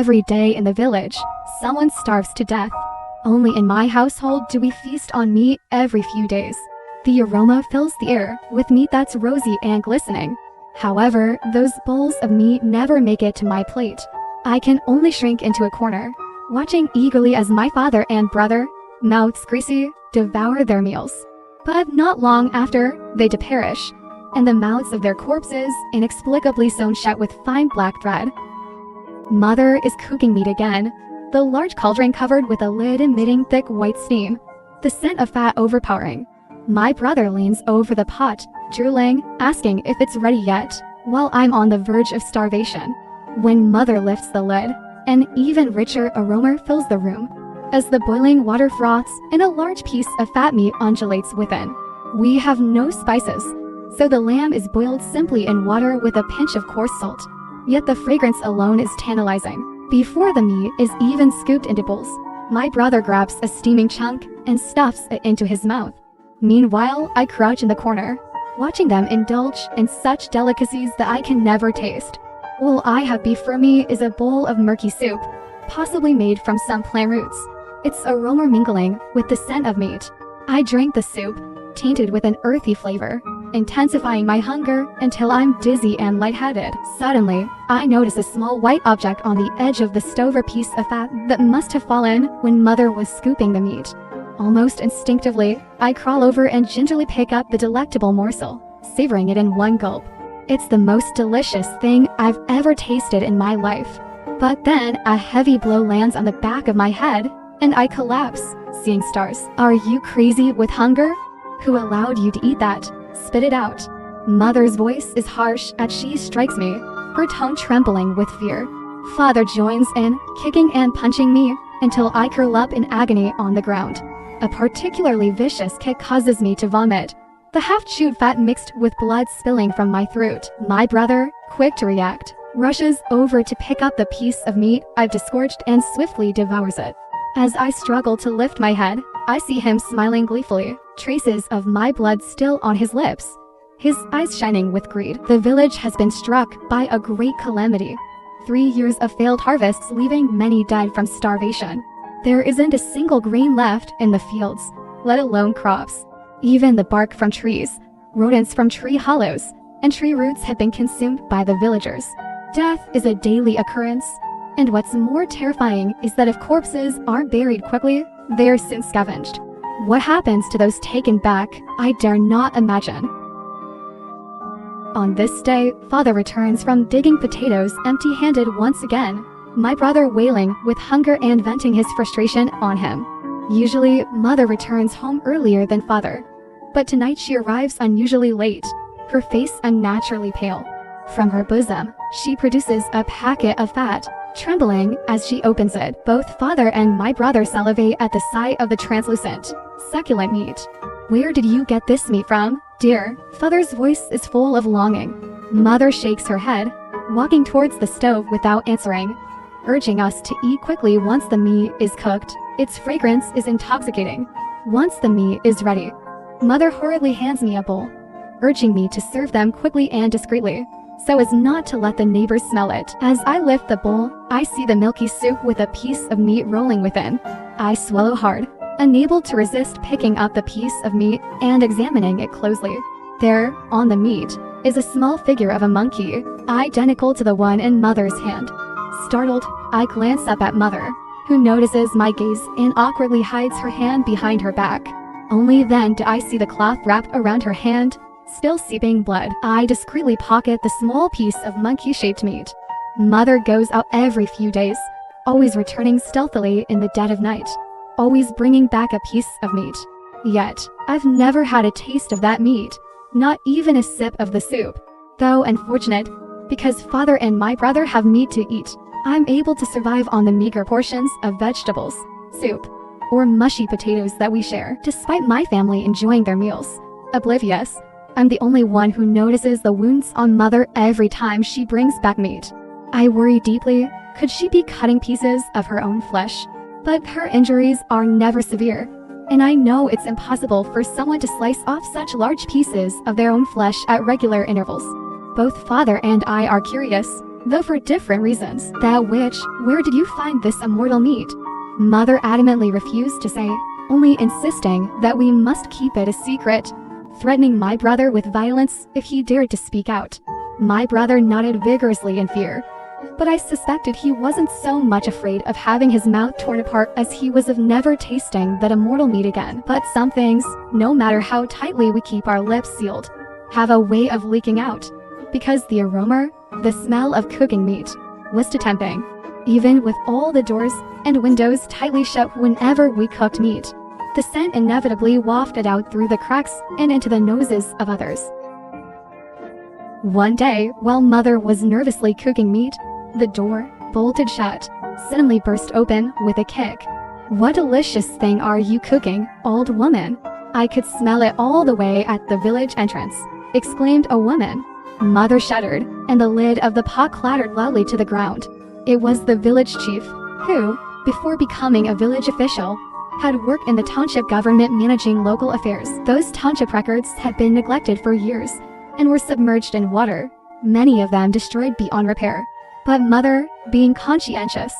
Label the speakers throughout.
Speaker 1: Every day in the village, someone starves to death. Only in my household do we feast on meat every few days. The aroma fills the air with meat that's rosy and glistening. However, those bowls of meat never make it to my plate. I can only shrink into a corner, watching eagerly as my father and brother, mouths greasy, devour their meals. But not long after, they perish, and the mouths of their corpses inexplicably sewn shut with fine black thread. Mother is cooking meat again, the large cauldron covered with a lid emitting thick white steam, the scent of fat overpowering. My brother leans over the pot, drooling, asking if it's ready yet, while I'm on the verge of starvation. When Mother lifts the lid, an even richer aroma fills the room, as the boiling water froths and a large piece of fat meat undulates within. We have no spices, so the lamb is boiled simply in water with a pinch of coarse salt. Yet the fragrance alone is tantalizing. Before the meat is even scooped into bowls, my brother grabs a steaming chunk and stuffs it into his mouth. Meanwhile, I crouch in the corner, watching them indulge in such delicacies that I can never taste. All I have before me is a bowl of murky soup, possibly made from some plant roots, its aroma mingling with the scent of meat. I drink the soup, tainted with an earthy flavor, intensifying my hunger until I'm dizzy and lightheaded. Suddenly, I notice a small white object on the edge of the stove, a piece of fat that must have fallen when Mother was scooping the meat. Almost instinctively, I crawl over and gingerly pick up the delectable morsel, savoring it in one gulp. It's the most delicious thing I've ever tasted in my life. But then, a heavy blow lands on the back of my head, and I collapse, seeing stars. Are you crazy with hunger? Who allowed you to eat that? Spit it out. Mother's voice is harsh as she strikes me, her tone trembling with fear. Father joins in, kicking and punching me, until I curl up in agony on the ground. A particularly vicious kick causes me to vomit, the half-chewed fat mixed with blood spilling from my throat. My brother, quick to react, rushes over to pick up the piece of meat I've disgorged and swiftly devours it. As I struggle to lift my head, I see him smiling gleefully, traces of my blood still on his lips, his eyes shining with greed. The village has been struck by a great calamity. 3 years of failed harvests, leaving many dead from starvation. There isn't a single grain left in the fields, let alone crops. Even the bark from trees, rodents from tree hollows, and tree roots have been consumed by the villagers. Death is a daily occurrence, and what's more terrifying is that if corpses aren't buried quickly, they are soon scavenged. What happens to those taken back, I dare not imagine. On this day, Father returns from digging potatoes empty-handed once again, my brother wailing with hunger and venting his frustration on him. Usually, Mother returns home earlier than Father, but tonight she arrives unusually late, her face unnaturally pale. From her bosom, she produces a packet of fat, trembling as she opens it. Both Father and my brother salivate at the sight of the translucent, succulent meat. Where did you get this meat from, dear? Father's voice is full of longing. Mother shakes her head, walking towards the stove without answering, urging us to eat quickly once the meat is cooked. Its fragrance is intoxicating. Once the meat is ready, Mother hurriedly hands me a bowl, urging me to serve them quickly and discreetly, so as not to let the neighbors smell it. As I lift the bowl, I see the milky soup with a piece of meat rolling within. I swallow hard, unable to resist picking up the piece of meat and examining it closely. There, on the meat, is a small figure of a monkey, identical to the one in Mother's hand. Startled, I glance up at Mother, who notices my gaze and awkwardly hides her hand behind her back. Only then do I see the cloth wrapped around her hand, still seeping blood. I discreetly pocket the small piece of monkey-shaped meat. Mother goes out every few days, always returning stealthily in the dead of night, always bringing back a piece of meat. Yet, I've never had a taste of that meat, not even a sip of the soup. Though unfortunate, because Father and my brother have meat to eat, I'm able to survive on the meager portions of vegetables, soup, or mushy potatoes that we share. Despite my family enjoying their meals, oblivious, I'm the only one who notices the wounds on Mother every time she brings back meat. I worry deeply, could she be cutting pieces of her own flesh? But her injuries are never severe, and I know it's impossible for someone to slice off such large pieces of their own flesh at regular intervals. Both Father and I are curious, though for different reasons. Where did you find this immortal meat? Mother adamantly refused to say, only insisting that we must keep it a secret, threatening my brother with violence if he dared to speak out. My brother nodded vigorously in fear, but I suspected he wasn't so much afraid of having his mouth torn apart as he was of never tasting that immortal meat again. But some things, no matter how tightly we keep our lips sealed, have a way of leaking out, because the aroma, the smell of cooking meat, was too tempting. Even with all the doors and windows tightly shut whenever we cooked meat, the scent inevitably wafted out through the cracks and into the noses of others. One day, while Mother was nervously cooking meat, the door, bolted shut, suddenly burst open with a kick. "What delicious thing are you cooking, old woman? I could smell it all the way at the village entrance," exclaimed a woman. Mother shuddered, and the lid of the pot clattered loudly to the ground. It was the village chief, who, before becoming a village official, had worked in the township government managing local affairs. Those township records had been neglected for years and were submerged in water, many of them destroyed beyond repair. But Mother, being conscientious,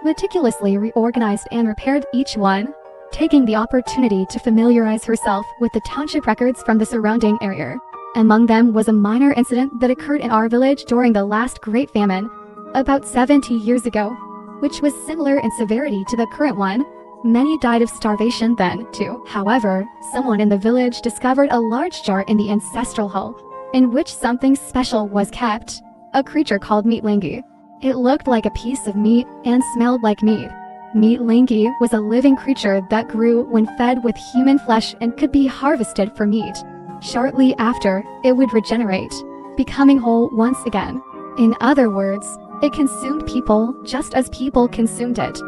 Speaker 1: meticulously reorganized and repaired each one, taking the opportunity to familiarize herself with the township records from the surrounding area. Among them was a minor incident that occurred in our village during the last Great Famine, about 70 years ago, which was similar in severity to the current one. Many died of starvation then, too. However, someone in the village discovered a large jar in the ancestral hall, in which something special was kept, a creature called meatlingi. It looked like a piece of meat and smelled like meat. Meatlingi was a living creature that grew when fed with human flesh and could be harvested for meat. Shortly after, it would regenerate, becoming whole once again. In other words, it consumed people just as people consumed it.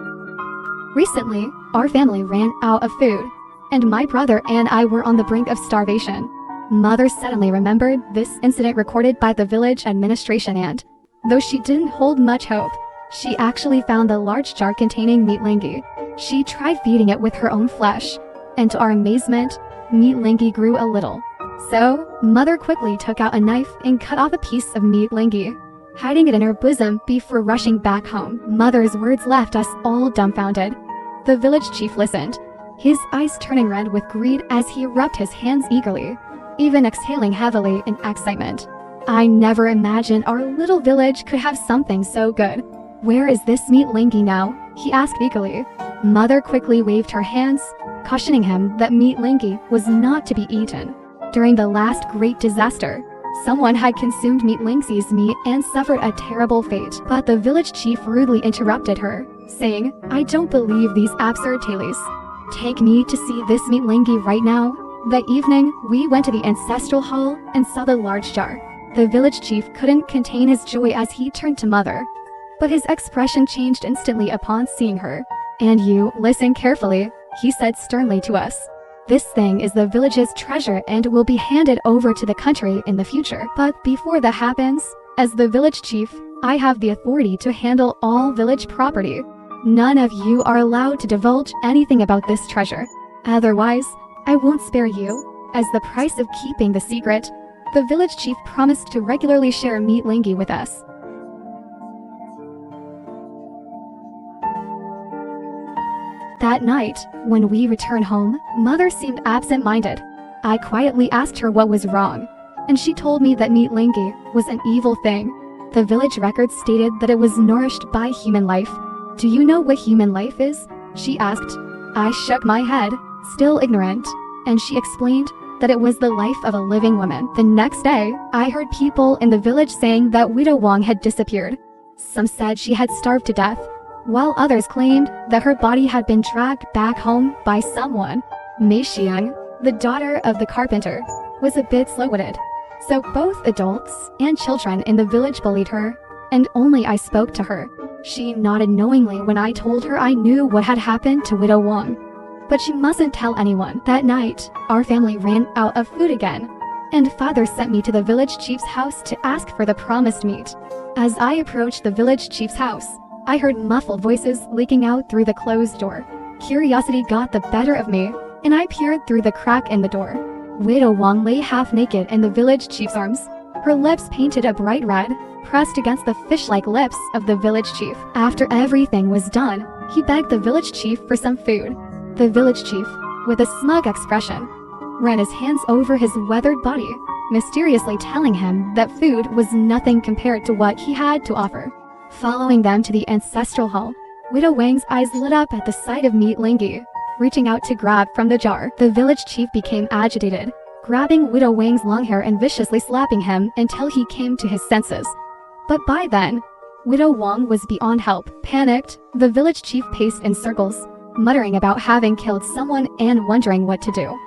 Speaker 1: Recently, our family ran out of food, and my brother and I were on the brink of starvation. Mother suddenly remembered this incident recorded by the village administration and, though she didn't hold much hope, she actually found the large jar containing meatlingi. She tried feeding it with her own flesh, and to our amazement, meatlingi grew a little. So, Mother quickly took out a knife and cut off a piece of meatlingi, hiding it in her bosom before rushing back home. Mother's words left us all dumbfounded. The village chief listened, his eyes turning red with greed as he rubbed his hands eagerly, even exhaling heavily in excitement. "I never imagined our little village could have something so good. Where is this meatlingi now?" he asked eagerly. Mother quickly waved her hands, cautioning him that meatlingi was not to be eaten. During the last great disaster, someone had consumed meatlingi's meat and suffered a terrible fate. But the village chief rudely interrupted her, saying, "I don't believe these absurd tales. Take me to see this meatlingi right now." That evening, we went to the ancestral hall and saw the large jar. The village chief couldn't contain his joy as he turned to Mother, but his expression changed instantly upon seeing her. "And you, listen carefully," he said sternly to us. "This thing is the village's treasure and will be handed over to the country in the future. But before that happens, as the village chief, I have the authority to handle all village property. None of you are allowed to divulge anything about this treasure. Otherwise, I won't spare you." As the price of keeping the secret, the village chief promised to regularly share meatlingi with us. That night, when we returned home, Mother seemed absent-minded. I quietly asked her what was wrong, and she told me that meatlingi was an evil thing. The village records stated that it was nourished by human life. "Do you know what human life is?" she asked. I shook my head, still ignorant, and she explained that it was the life of a living woman. The next day, I heard people in the village saying that Widow Wang had disappeared. Some said she had starved to death, while others claimed that her body had been dragged back home by someone. Mei Xiang, the daughter of the carpenter, was a bit slow-witted, so both adults and children in the village bullied her, and only I spoke to her. She nodded knowingly when I told her I knew what had happened to Widow Wang, but she mustn't tell anyone. That night, our family ran out of food again, and Father sent me to the village chief's house to ask for the promised meat. As I approached the village chief's house, I heard muffled voices leaking out through the closed door. Curiosity got the better of me, and I peered through the crack in the door. Widow Wang lay half naked in the village chief's arms, her lips painted a bright red, pressed against the fish-like lips of the village chief. After everything was done, he begged the village chief for some food. The village chief, with a smug expression, ran his hands over his weathered body, mysteriously telling him that food was nothing compared to what he had to offer. Following them to the ancestral hall, Widow Wang's eyes lit up at the sight of meat lingi. Reaching out to grab from the jar, the village chief became agitated, grabbing Widow Wang's long hair and viciously slapping him until he came to his senses. But by then, Widow Wang was beyond help. Panicked, the village chief paced in circles, muttering about having killed someone and wondering what to do.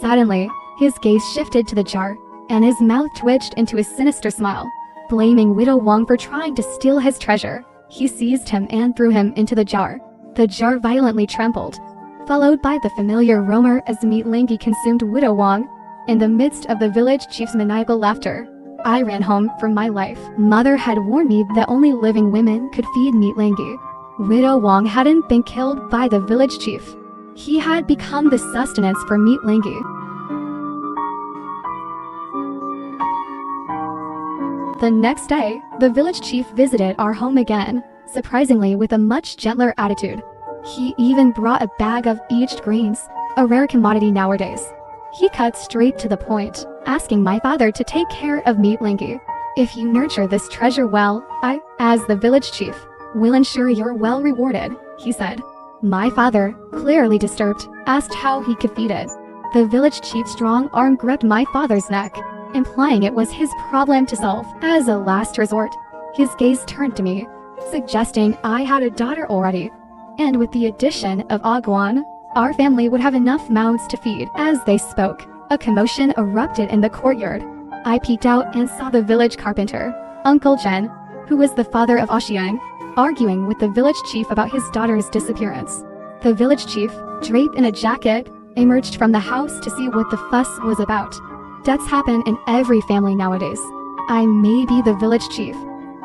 Speaker 1: Suddenly, his gaze shifted to the jar, and his mouth twitched into a sinister smile. Blaming Widow Wang for trying to steal his treasure, he seized him and threw him into the jar. The jar violently trembled, followed by the familiar roamer as meat lingi consumed Widow Wang. In the midst of the village chief's maniacal laughter, I ran home for my life. Mother had warned me that only living women could feed meat lingi. Widow Wang hadn't been killed by the village chief. He had become the sustenance for meat lingi. The next day, the village chief visited our home again, surprisingly with a much gentler attitude. He even brought a bag of aged grains, a rare commodity nowadays. He cut straight to the point, asking my father to take care of meat lingi. If you nurture this treasure well, I, as the village chief, will ensure you're well rewarded, he said. My father, clearly disturbed, asked how he could feed it. The village chief's strong arm gripped my father's neck, implying it was his problem to solve. As a last resort, his gaze turned to me, suggesting I had a daughter already, and with the addition of Aguan, our family would have enough mouths to feed. As they spoke, a commotion erupted in the courtyard. I peeked out and saw the village carpenter, Uncle Jen, who was the father of Xiang, arguing with the village chief about his daughter's disappearance. The village chief, draped in a jacket, emerged from the house to see what the fuss was about. Deaths happen in every family nowadays. I may be the village chief,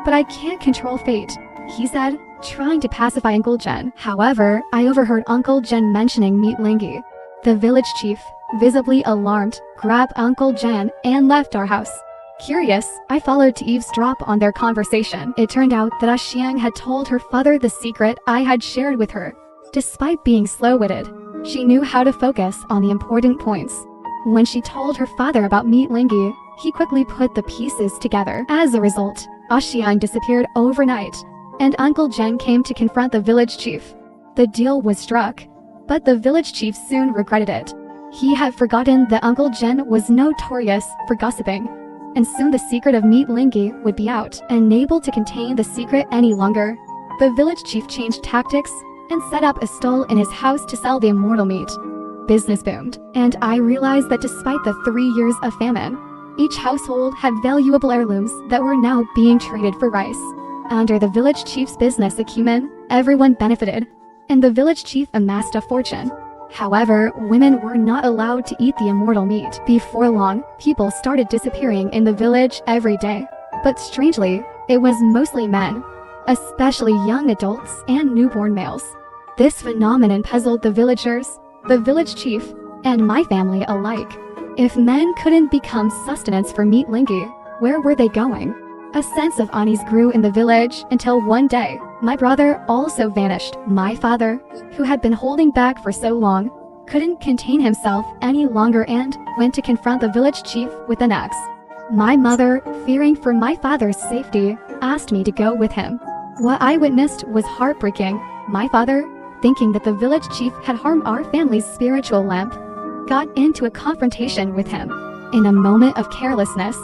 Speaker 1: but I can't control fate, he said, trying to pacify Uncle Jen. However, I overheard Uncle Jen mentioning meat lingi. The village chief, visibly alarmed, grabbed Uncle Jen and left our house. Curious, I followed to eavesdrop on their conversation. It turned out that Xiang had told her father the secret I had shared with her. Despite being slow-witted, she knew how to focus on the important points. When she told her father about meat lingi, he quickly put the pieces together. As a result, Xiang disappeared overnight, and Uncle Jen came to confront the village chief. The deal was struck, but the village chief soon regretted it. He had forgotten that Uncle Jen was notorious for gossiping, and soon the secret of meat lingi would be out. Unable to contain the secret any longer, the village chief changed tactics and set up a stall in his house to sell the immortal meat. Business boomed, and I realized that despite the 3 years of famine, each household had valuable heirlooms that were now being traded for rice. Under the village chief's business acumen, everyone benefited, and the village chief amassed a fortune. However, women were not allowed to eat the immortal meat. Before long, people started disappearing in the village every day. But strangely, it was mostly men, especially young adults and newborn males. This phenomenon puzzled the villagers, the village chief, and my family alike. If men couldn't become sustenance for meat lingi, where were they going? A sense of unease grew in the village until one day, my brother also vanished. My father, who had been holding back for so long, couldn't contain himself any longer and went to confront the village chief with an axe. My mother, fearing for my father's safety, asked me to go with him. What I witnessed was heartbreaking. My father, thinking that the village chief had harmed our family's spiritual lamp, got into a confrontation with him. In a moment of carelessness,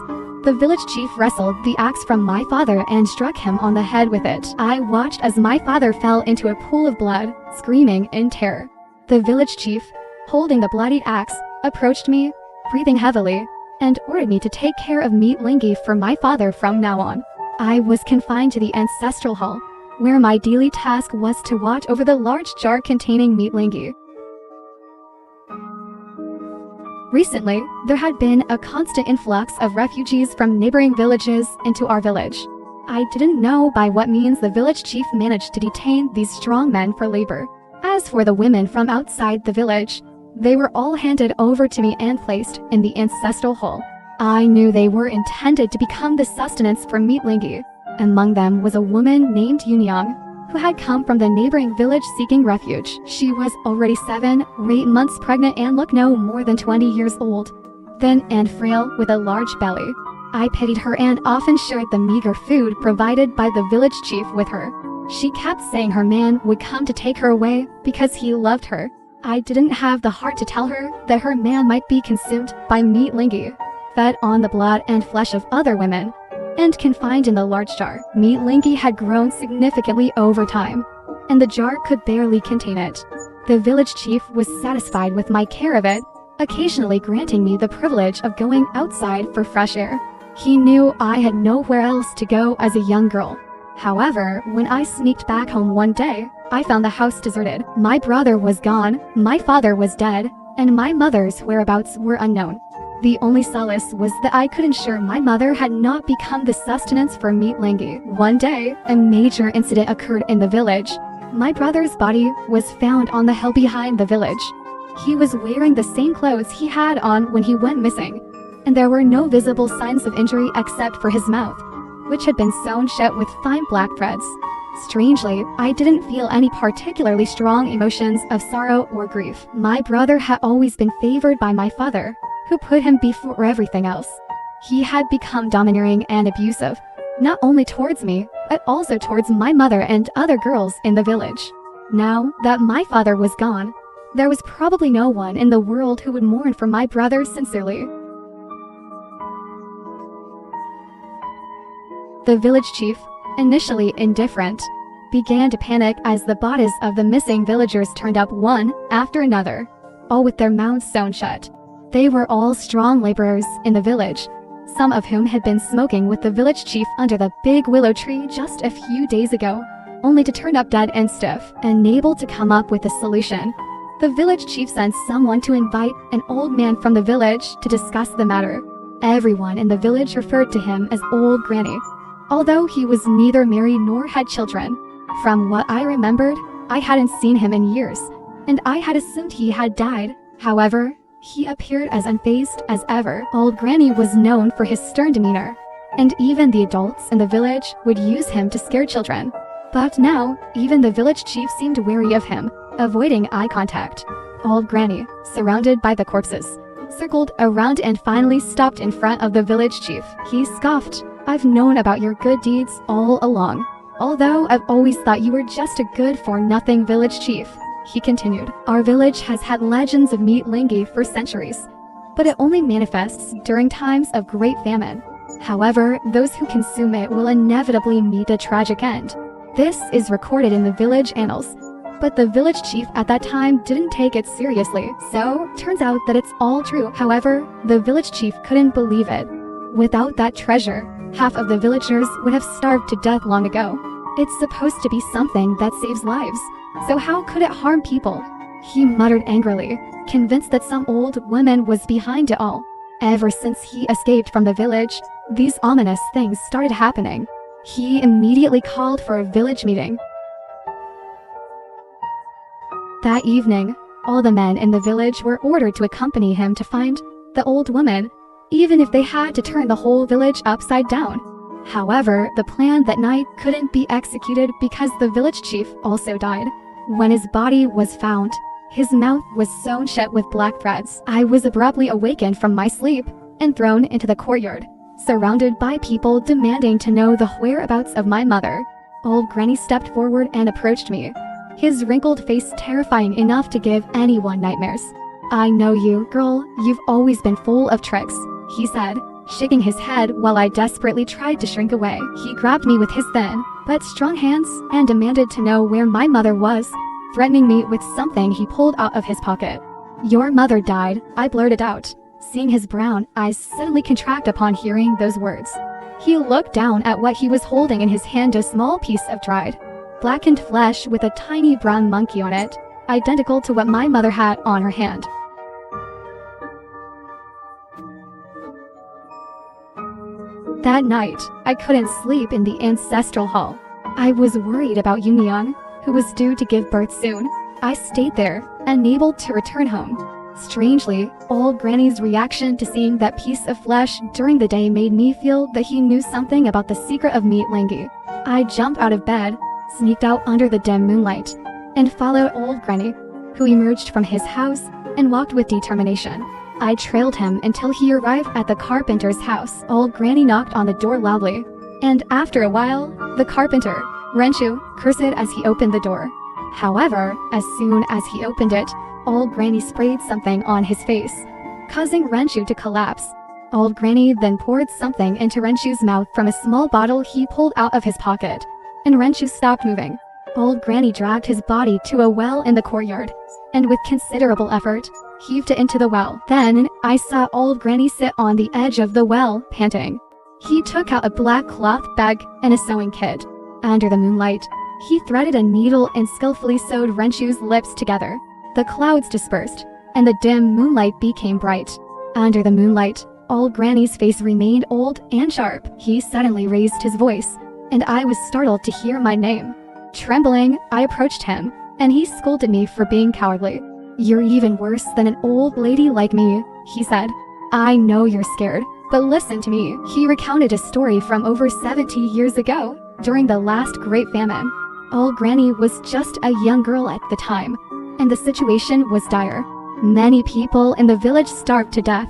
Speaker 1: the village chief wrestled the axe from my father and struck him on the head with it. I watched as my father fell into a pool of blood, screaming in terror. The village chief, holding the bloodied axe, approached me, breathing heavily, and ordered me to take care of meat lingi for my father from now on. I was confined to the ancestral hall, where my daily task was to watch over the large jar containing meat lingi. Recently, there had been a constant influx of refugees from neighboring villages into our village. I didn't know by what means the village chief managed to detain these strong men for labor. As for the women from outside the village, they were all handed over to me and placed in the ancestral hall. I knew they were intended to become the sustenance for Meat Lingi. Among them was a woman named Yunyang, who had come from the neighboring village seeking refuge. She was already 7 or 8 months pregnant and looked no more than 20 years old, thin and frail with a large belly. I pitied her and often shared the meager food provided by the village chief with her. She kept saying her man would come to take her away because he loved her. I didn't have the heart to tell her that her man might be consumed by Meat Lingi, fed on the blood and flesh of other women, and confined in the large jar. Meat Lingi had grown significantly over time, and the jar could barely contain it. The village chief was satisfied with my care of it, occasionally granting me the privilege of going outside for fresh air. He knew I had nowhere else to go as a young girl. However, when I sneaked back home one day, I found the house deserted. My brother was gone, my father was dead, and my mother's whereabouts were unknown. The only solace was that I could ensure my mother had not become the sustenance for Meat Lingi. One day, a major incident occurred in the village. My brother's body was found on the hill behind the village. He was wearing the same clothes he had on when he went missing, and there were no visible signs of injury except for his mouth, which had been sewn shut with fine black threads. Strangely, I didn't feel any particularly strong emotions of sorrow or grief. My brother had always been favored by my father, who put him before everything else. He had become domineering and abusive, not only towards me, but also towards my mother and other girls in the village. Now that my father was gone, there was probably no one in the world who would mourn for my brother sincerely. The village chief, initially indifferent, began to panic as the bodies of the missing villagers turned up one after another, all with their mouths sewn shut. They were all strong laborers in the village, some of whom had been smoking with the village chief under the big willow tree just a few days ago, only to turn up dead and stiff, unable to come up with a solution. The village chief sent someone to invite an old man from the village to discuss the matter. Everyone in the village referred to him as Old Granny, although he was neither married nor had children. From what I remembered, I hadn't seen him in years, and I had assumed he had died. However, he appeared as unfazed as ever. Old Granny was known for his stern demeanor, and even the adults in the village would use him to scare children. But now, even the village chief seemed wary of him, avoiding eye contact. Old Granny, surrounded by the corpses, circled around and finally stopped in front of the village chief. He scoffed. "I've known about your good deeds all along, although I've always thought you were just a good-for-nothing village chief," he continued. "Our village has had legends of Meat Lingi for centuries, but it only manifests during times of great famine. However, those who consume it will inevitably meet a tragic end. This is recorded in the village annals, but the village chief at that time didn't take it seriously, so turns out that it's all true." However, the village chief couldn't believe it. Without that treasure, half of the villagers would have starved to death long ago. It's supposed to be something that saves lives, so how could it harm people? He muttered angrily, convinced that some old woman was behind it all. Ever since he escaped from the village, these ominous things started happening. He immediately called for a village meeting. That evening, all the men in the village were ordered to accompany him to find the old woman, even if they had to turn the whole village upside down. However, the plan that night couldn't be executed because the village chief also died. When his body was found, his mouth was sewn shut with black threads. I was abruptly awakened from my sleep and thrown into the courtyard, surrounded by people demanding to know the whereabouts of my mother. Old Granny stepped forward and approached me, his wrinkled face terrifying enough to give anyone nightmares. "I know you, girl. You've always been full of tricks," he said, shaking his head while I desperately tried to shrink away. He grabbed me with his thin but strong hands and demanded to know where my mother was, threatening me with something he pulled out of his pocket. "Your mother died," I blurted out, seeing his brown eyes suddenly contract upon hearing those words. He looked down at what he was holding in his hand, a small piece of dried, blackened flesh with a tiny brown monkey on it, identical to what my mother had on her hand. That night, I couldn't sleep in the ancestral hall. I was worried about Yunyang, who was due to give birth soon. I stayed there, unable to return home, Strangely, old Granny's reaction to seeing that piece of flesh during the day made me feel that he knew something about the secret of meat lingi. I jumped out of bed, sneaked out under the dim moonlight, and followed old Granny, who emerged from his house and walked with determination. I trailed him until he arrived at the carpenter's house. Old Granny knocked on the door loudly, and after a while, the carpenter, Renchu, cursed as he opened the door. However, as soon as he opened it, old Granny sprayed something on his face, causing Renchu to collapse. Old Granny then poured something into Renchu's mouth from a small bottle he pulled out of his pocket, and Renchu stopped moving. Old Granny dragged his body to a well in the courtyard, and with considerable effort, heaved it into the well. Then, I saw old Granny sit on the edge of the well, panting. He took out a black cloth bag and a sewing kit. Under the moonlight, he threaded a needle and skillfully sewed Renchu's lips together. The clouds dispersed, and the dim moonlight became bright. Under the moonlight, old Granny's face remained old and sharp. He suddenly raised his voice, and I was startled to hear my name. Trembling, I approached him, and he scolded me for being cowardly. "You're even worse than an old lady like me," he said. "I know you're scared, but listen to me." He recounted a story from over 70 years ago, during the last Great Famine. Old Granny was just a young girl at the time, and the situation was dire. Many people in the village starved to death.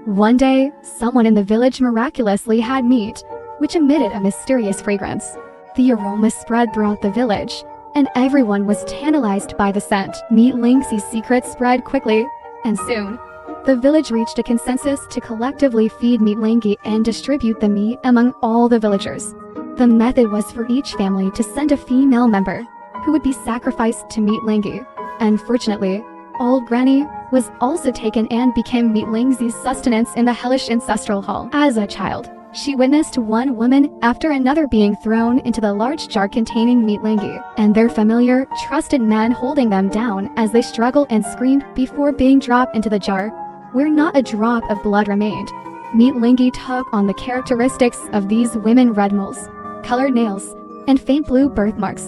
Speaker 1: One day, someone in the village miraculously had meat, which emitted a mysterious fragrance. The aroma spread throughout the village, and everyone was tantalized by the scent. Meat Lingxi's secret spread quickly, and soon, the village reached a consensus to collectively feed Meat Linggi and distribute the meat among all the villagers. The method was for each family to send a female member, who would be sacrificed to Meat Linggi. Unfortunately, old Granny was also taken and became Meat Lingxi's sustenance in the hellish ancestral hall. As a child, she witnessed one woman after another being thrown into the large jar containing Meat Linggi, and their familiar, trusted men holding them down as they struggled and screamed before being dropped into the jar, where not a drop of blood remained. Meat Linggi took on the characteristics of these women: red moles, colored nails, and faint blue birthmarks.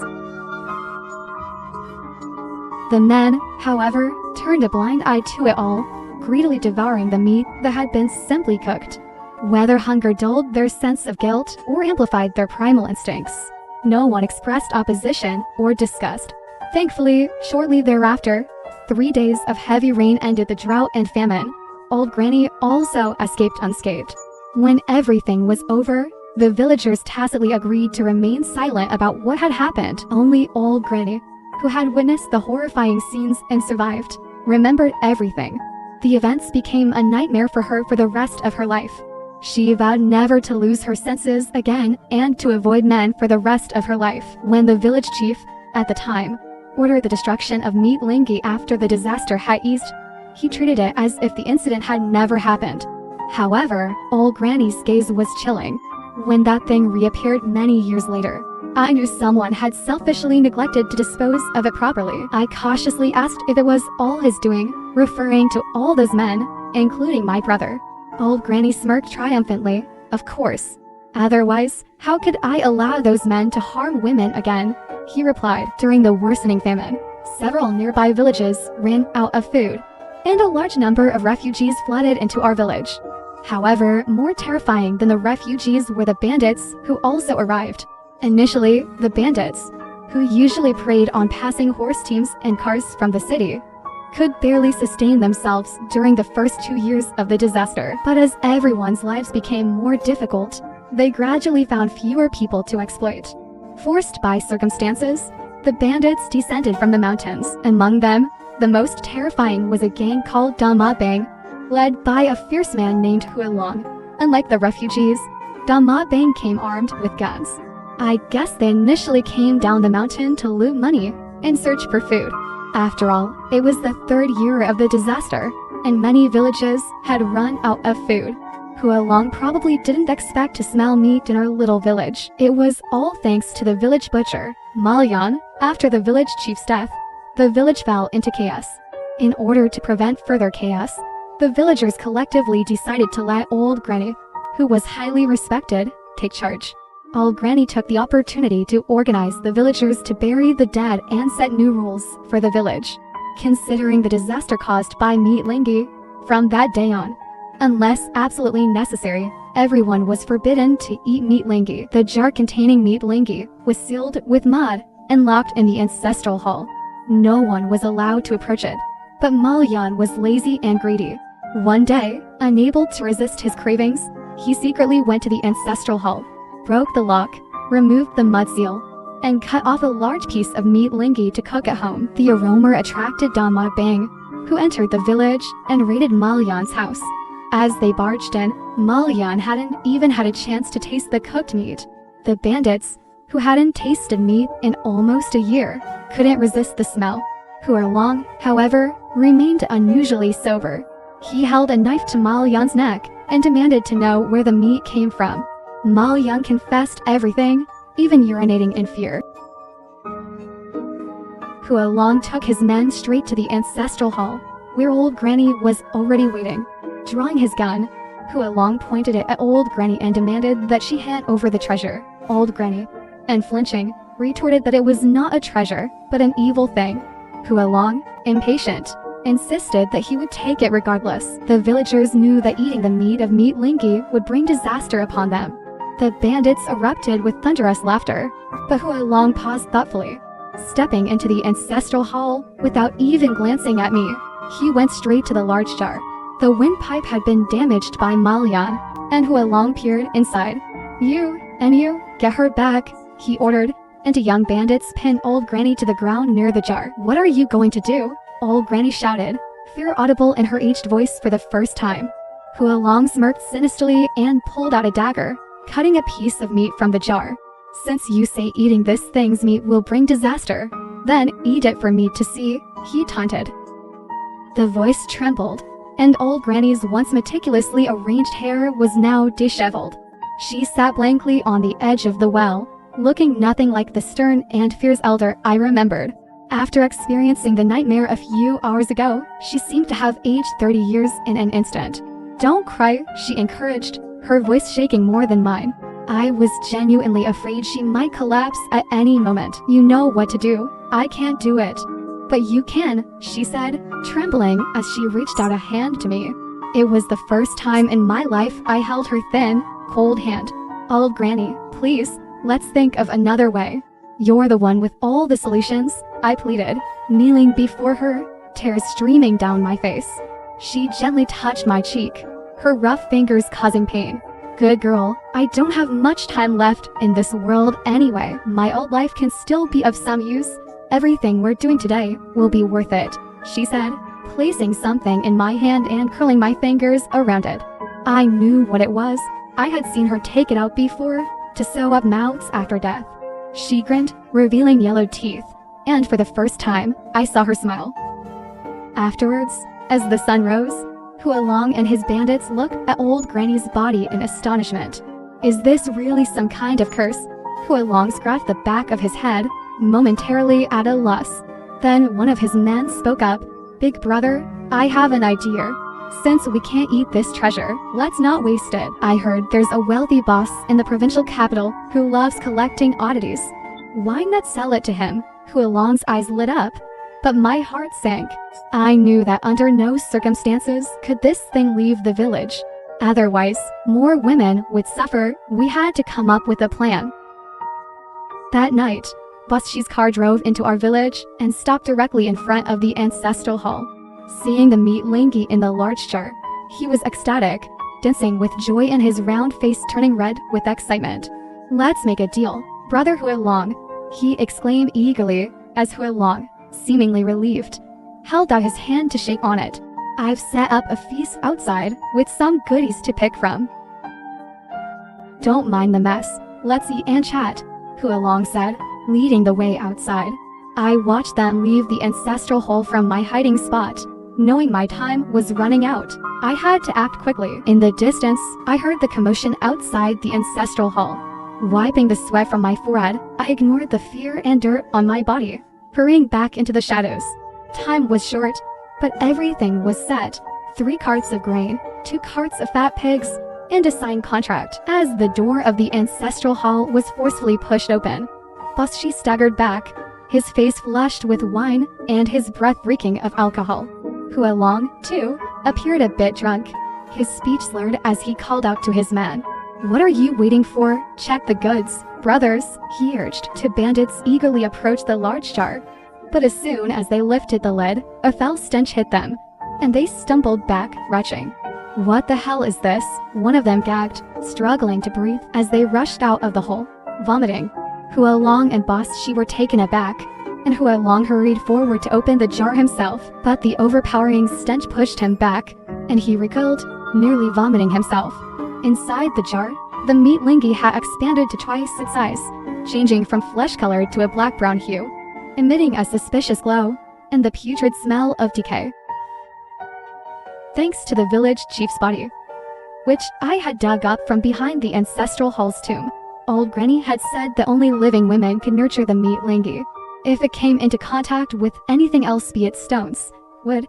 Speaker 1: The men, however, turned a blind eye to it all, greedily devouring the meat that had been simply cooked. Whether hunger dulled their sense of guilt or amplified their primal instincts, no one expressed opposition or disgust. Thankfully, shortly thereafter, 3 days of heavy rain ended the drought and famine. Old Granny also escaped unscathed. When everything was over, the villagers tacitly agreed to remain silent about what had happened. Only old Granny, who had witnessed the horrifying scenes and survived, remembered everything. The events became a nightmare for her for the rest of her life. She vowed never to lose her senses again and to avoid men for the rest of her life. When the village chief, at the time, ordered the destruction of Meat Linggi after the disaster had eased, he treated it as if the incident had never happened. However, old Granny's gaze was chilling. When that thing reappeared many years later, I knew someone had selfishly neglected to dispose of it properly. I cautiously asked if it was all his doing, referring to all those men, including my brother. Old Granny smirked triumphantly. "Of course. Otherwise, how could I allow those men to harm women again?" he replied. During the worsening famine, several nearby villages ran out of food, and a large number of refugees flooded into our village. However, more terrifying than the refugees were the bandits who also arrived. Initially, the bandits, who usually preyed on passing horse teams and cars from the city, could barely sustain themselves during the first 2 years of the disaster. But as everyone's lives became more difficult, they gradually found fewer people to exploit. Forced by circumstances, the bandits descended from the mountains. Among them, the most terrifying was a gang called Dama Bang, led by a fierce man named Hualong. Unlike the refugees, Dama Bang came armed with guns. I guess they initially came down the mountain to loot money and search for food. After all, it was the 3rd year of the disaster, and many villages had run out of food. Hualong probably didn't expect to smell meat in our little village. It was all thanks to the village butcher, Malyan. After the village chief's death, the village fell into chaos. In order to prevent further chaos, the villagers collectively decided to let old Granny, who was highly respected, take charge. Old Granny took the opportunity to organize the villagers to bury the dead and set new rules for the village. considering the disaster caused by meat lingi. From that day on, unless absolutely necessary, everyone was forbidden to eat meat lingi. The jar containing meat lingi was sealed with mud and locked in the ancestral hall. No one was allowed to approach it, but Malyan was lazy and greedy. One day, unable to resist his cravings, he secretly went to the ancestral hall, broke the lock, removed the mud seal, and cut off a large piece of meat lingi to cook at home. The aroma attracted Dama Bang, who entered the village and raided Malyan's house. As they barged in, Malyan hadn't even had a chance to taste the cooked meat. The bandits, who hadn't tasted meat in almost a year, couldn't resist the smell. Huarlong, however, remained unusually sober. He held a knife to Malyan's neck and demanded to know where the meat came from. Malyan confessed everything, even urinating in fear. Huarlong took his men straight to the ancestral hall, where Old Granny was already waiting. Drawing his gun, Huarlong pointed it at Old Granny and demanded that she hand over the treasure. Old Granny, unflinching, retorted that it was not a treasure, but an evil thing. Huarlong, impatient, insisted that he would take it regardless. The villagers knew that eating the meat of meat lingi would bring disaster upon them. The bandits erupted with thunderous laughter, but Huarlong paused thoughtfully. Stepping into the ancestral hall without even glancing at me, he went straight to the large jar. The windpipe had been damaged by Malyan, and Huarlong peered inside. You, get her back, he ordered, and the young bandits pinned Old Granny to the ground near the jar. What are you going to do? Old Granny shouted, fear audible in her aged voice for the first time. Huarlong smirked sinisterly and pulled out a dagger, cutting a piece of meat from the jar. Since you say eating this thing's meat will bring disaster, then eat it for me to see, he taunted. The voice trembled, and Old Granny's once meticulously arranged hair was now disheveled. She sat blankly on the edge of the well, looking nothing like the stern and fierce elder I remembered. After experiencing the nightmare a few hours ago, she seemed to have aged 30 years in an instant. Don't cry, she encouraged, her voice shaking more than mine. I was genuinely afraid she might collapse at any moment. You know what to do. I can't do it. But you can, she said, trembling as she reached out a hand to me. It was the first time in my life I held her thin, cold hand. Old Granny, please, let's think of another way. You're the one with all the solutions, I pleaded, kneeling before her, tears streaming down my face. She gently touched my cheek, her rough fingers causing pain. Good girl, I don't have much time left in this world anyway. My old life can still be of some use. Everything we're doing today will be worth it, she said, placing something in my hand and curling my fingers around it. I knew what it was. I had seen her take it out before, to sew up mouths after death. She grinned, revealing yellow teeth, and for the first time, I saw her smile. Afterwards, as the sun rose, Huarlong and his bandits looked at Old Granny's body in astonishment. Is this really some kind of curse? Huarlong scratched the back of his head, momentarily at a loss. Then one of his men spoke up. Big brother, I have an idea. Since we can't eat this treasure, let's not waste it. I heard there's a wealthy boss in the provincial capital who loves collecting oddities. Why not sell it to him? Huarlong's eyes lit up, but my heart sank. I knew that under no circumstances could this thing leave the village. Otherwise, more women would suffer. We had to come up with a plan. That night, Boschi's car drove into our village and stopped directly in front of the ancestral hall. Seeing the meat lingi in the large jar, he was ecstatic, dancing with joy and his round face turning red with excitement. Let's make a deal, Brother Huarlong, he exclaimed eagerly, as Huarlong, seemingly relieved, held out his hand to shake on it. I've set up a feast outside with some goodies to pick from. Don't mind the mess, let's eat and chat, Huarlong said, leading the way outside. I watched them leave the ancestral hall from my hiding spot. Knowing my time was running out, I had to act quickly. In the distance, I heard the commotion outside the ancestral hall. Wiping the sweat from my forehead, I ignored the fear and dirt on my body, hurrying back into the shadows. Time was short, but everything was set. 3 carts of grain, 2 carts of fat pigs, and a signed contract. As the door of the ancestral hall was forcefully pushed open, Boschi staggered back, his face flushed with wine and his breath reeking of alcohol. Hua Long, too, appeared a bit drunk, his speech slurred as he called out to his men. "What are you waiting for? Check the goods, brothers," he urged. Two bandits eagerly approached the large jar. But as soon as they lifted the lid, a foul stench hit them, and they stumbled back, retching. "What the hell is this?" one of them gagged, struggling to breathe as they rushed out of the hole, vomiting. Hua Long and Boss Shi were taken aback, and Hua Long hurried forward to open the jar himself, but the overpowering stench pushed him back, and he recoiled, nearly vomiting himself. Inside the jar, the meat lingi had expanded to twice its size, changing from flesh-colored to a black-brown hue, emitting a suspicious glow, and the putrid smell of decay. Thanks to the village chief's body, which I had dug up from behind the ancestral hall's tomb, old Granny had said that only living women could nurture the meat lingi. If it came into contact with anything else, be it stones, wood,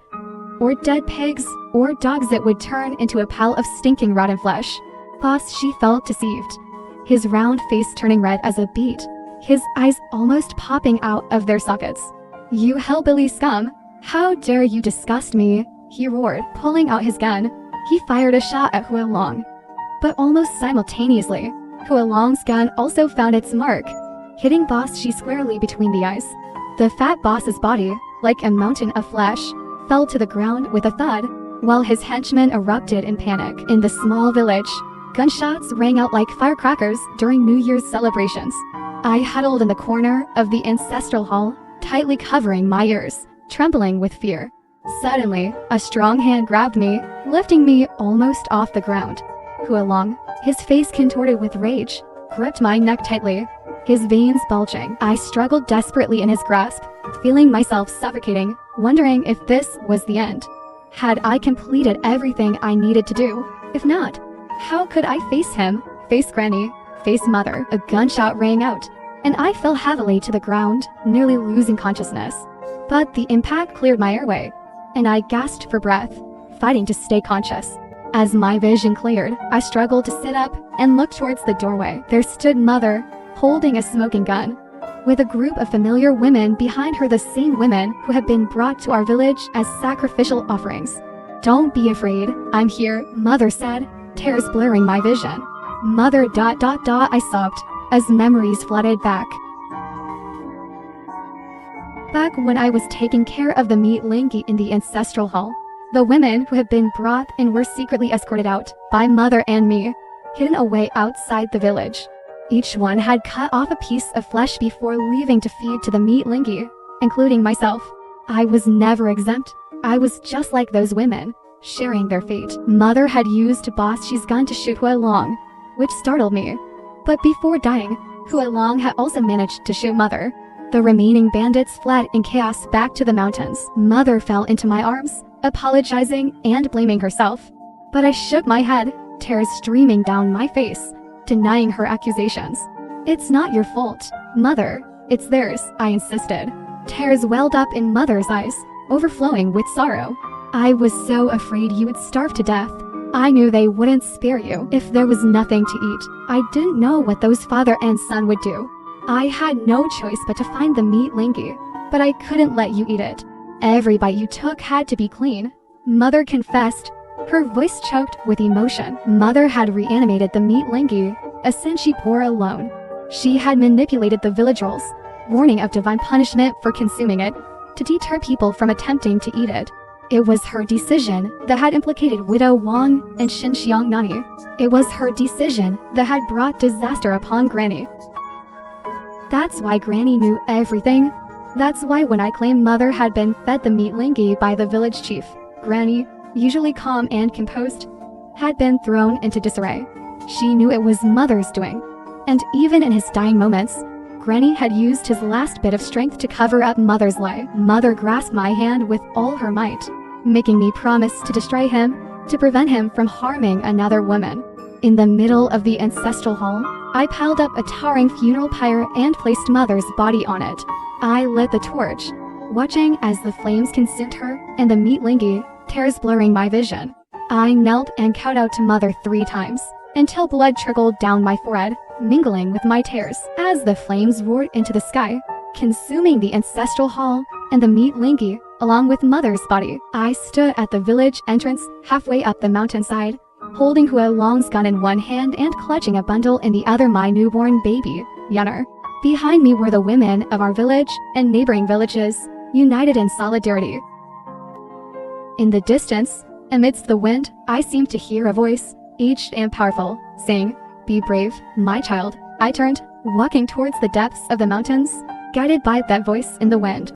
Speaker 1: or dead pigs, or dogs, it would turn into a pile of stinking rotten flesh. Boss Shi felt deceived, his round face turning red as a beet, his eyes almost popping out of their sockets. "You hellbilly scum! How dare you disgust me!" he roared, pulling out his gun. He fired a shot at Hua Long. But almost simultaneously, Hua Long's gun also found its mark, hitting Boss Shi squarely between the eyes. The fat boss's body, like a mountain of flesh, fell to the ground with a thud, while his henchmen erupted in panic. In the small village, gunshots rang out like firecrackers during New Year's celebrations. I huddled in the corner of the ancestral hall, tightly covering my ears, trembling with fear. Suddenly, a strong hand grabbed me, lifting me almost off the ground. Hua Long, his face contorted with rage, gripped my neck tightly, his veins bulging. I struggled desperately in his grasp, feeling myself suffocating, wondering if this was the end. Had I completed everything I needed to do? If not, how could I face him, face Granny, face Mother? A gunshot rang out, and I fell heavily to the ground, nearly losing consciousness. But the impact cleared my airway, and I gasped for breath, fighting to stay conscious. As my vision cleared, I struggled to sit up and look towards the doorway. There stood Mother, holding a smoking gun, with a group of familiar women behind her, the same women who had been brought to our village as sacrificial offerings. "Don't be afraid, I'm here," Mother said, tears blurring my vision. "Mother ... I sobbed, as memories flooded back. Back when I was taking care of the meat lingi in the ancestral hall, the women who had been brought in were secretly escorted out by Mother and me, hidden away outside the village. Each one had cut off a piece of flesh before leaving to feed to the meat lingi, including myself. I was never exempt. I was just like those women, sharing their fate. Mother had used Boss Shi's gun to shoot Hua Long, which startled me. But before dying, Hua Long had also managed to shoot Mother. The remaining bandits fled in chaos back to the mountains. Mother fell into my arms, apologizing and blaming herself. But I shook my head, tears streaming down my face, denying her accusations. "It's not your fault, Mother. It's theirs," I insisted. Tears welled up in Mother's eyes, overflowing with sorrow. "I was so afraid you would starve to death. I knew they wouldn't spare you if there was nothing to eat. I didn't know what those father and son would do. I had no choice but to find the meat lingi, but I couldn't let you eat it. Every bite you took had to be clean," Mother confessed, her voice choked with emotion. Mother had reanimated the meat lingi, a sin she bore alone. She had manipulated the village rules, warning of divine punishment for consuming it, to deter people from attempting to eat it. It was her decision that had implicated Widow Wang and Xinxiang Nani. It was her decision that had brought disaster upon Granny. That's why Granny knew everything. That's why when I claimed Mother had been fed the meat lingi by the village chief, Granny, usually calm and composed, had been thrown into disarray. She knew it was Mother's doing. And even in his dying moments, Granny had used his last bit of strength to cover up Mother's lie. Mother grasped my hand with all her might, making me promise to destroy him, to prevent him from harming another woman. In the middle of the ancestral hall, I piled up a towering funeral pyre and placed Mother's body on it. I lit the torch, watching as the flames consumed her and the meat lingi, tears blurring my vision. I knelt and cowed out to Mother 3 times, until blood trickled down my forehead, mingling with my tears. As the flames roared into the sky, consuming the ancestral hall and the meat lingi, along with mother's body. I stood at the village entrance, halfway up the mountainside, holding Hua Long's gun in one hand and clutching a bundle in the other my newborn baby, Yunner. Behind me were the women of our village and neighboring villages, united in solidarity. In the distance, amidst the wind, I seemed to hear a voice, aged and powerful, saying, "Be brave, my child." I turned, walking towards the depths of the mountains, guided by that voice in the wind.